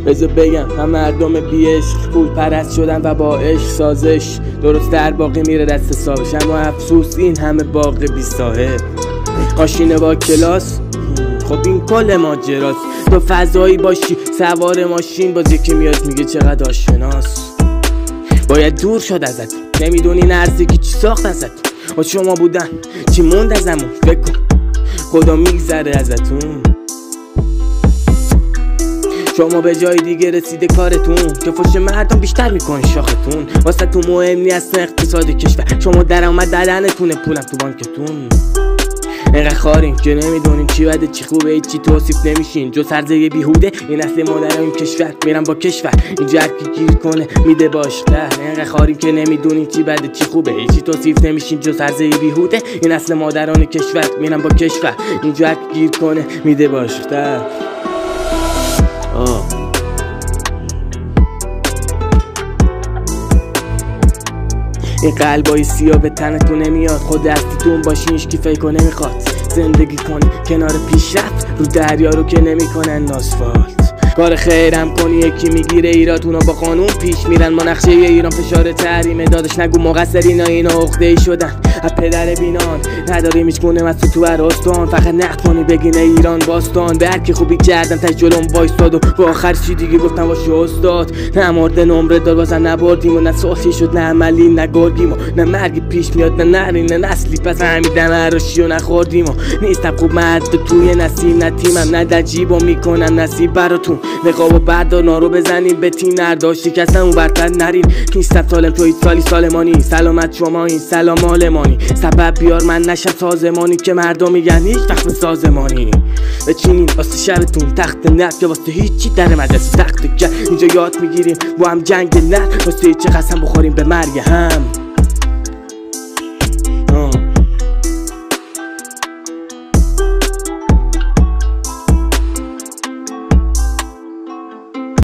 بذار بگم هم مردم بی عشق پول پرست شدن و با عشق سازش درست در باقی میره دست صاحبش، اما افسوس این همه باغ بی صاحب. ماشین با کلاس، خب این کل ماجراست. تو فضایی باشی سوار ماشین، باز یکی میاد میگه چقدر آشناس. باید دور شد ازت، نمیدونی نرزی که چی ساخت ازت. با شما بودن چی موند ازمون، فکر کن خدا میگذره ازتون. شما به جای دیگه رسیده کارتون که فش مردم بیشتر میکنه شاختون. واسه تو مهم نیست اقتصاد کشور، شما درآمد ددنتونه پولم تو بانکتون. اینقدر خارین که نمیدونین چی بده چی خوبه، هیچی توصیف نمیشین جو سرزه بیهوده. این اصل مادر این کشور میرم با کشور، اینجا هرکی گیر کنه میده باشتر. اینقدر خارین که نمیدونین چی بده چی خوبه، هیچی توصیف نمیشین جو سرزه بیهوده. این اصل مادران کشور میرم با کشور، اینجا هرکی گیر کنه میده باشتر. این قلبای سیاه به تنتون نمیاد، خود دستتون باشین هیچکی فکر نمیخواد. زندگی کنی کنار پیشرفت رو دریا رو که نمیکنن آسفالت. کار خیرم کنی یکی میگیره ایراد، اونا با قانون پیش میرن. ما نقشه ایران فشار تحریم دادش، نگو مقصرین اینا عقده‌ای شدن از پدر بینان. نداریم هیچ گونه مسئول تو عراستان، فقط نقد کنی بگین ایران باستان. به هرکی خوبی کردم تا جلوم وایستاد و با آخر چی دیگه گفتم باشه استاد. نه مرد نمره دار بازم نبردیم و نه صحی شد، نه عملی نه گرگیم و نه مرگی پیش میاد، نه نرین نه نسلی. پس همیدم عراشی و نخوردیم و نیستم خوب مرد توی نسیم، نه تیمم نه در جیبم میکنم نصیب براتون. نقاب و بردار نارو بزنیم به تیم نرداشتی کسن اون برتر نرین. نیستم سالم توی سالی سالمانی، سلامت شما این سلام آلمانی. سبب بیار من نشم سازمانی که مردم میگن هیچ وقت به سازمانی. بچینین واسه شبتون تخت نرد که واسه هیچی در مدرسه تخت کرد. اینجا یاد میگیریم با هم جنگ نرد، واسه چه قسم بخوریم به مرگ هم.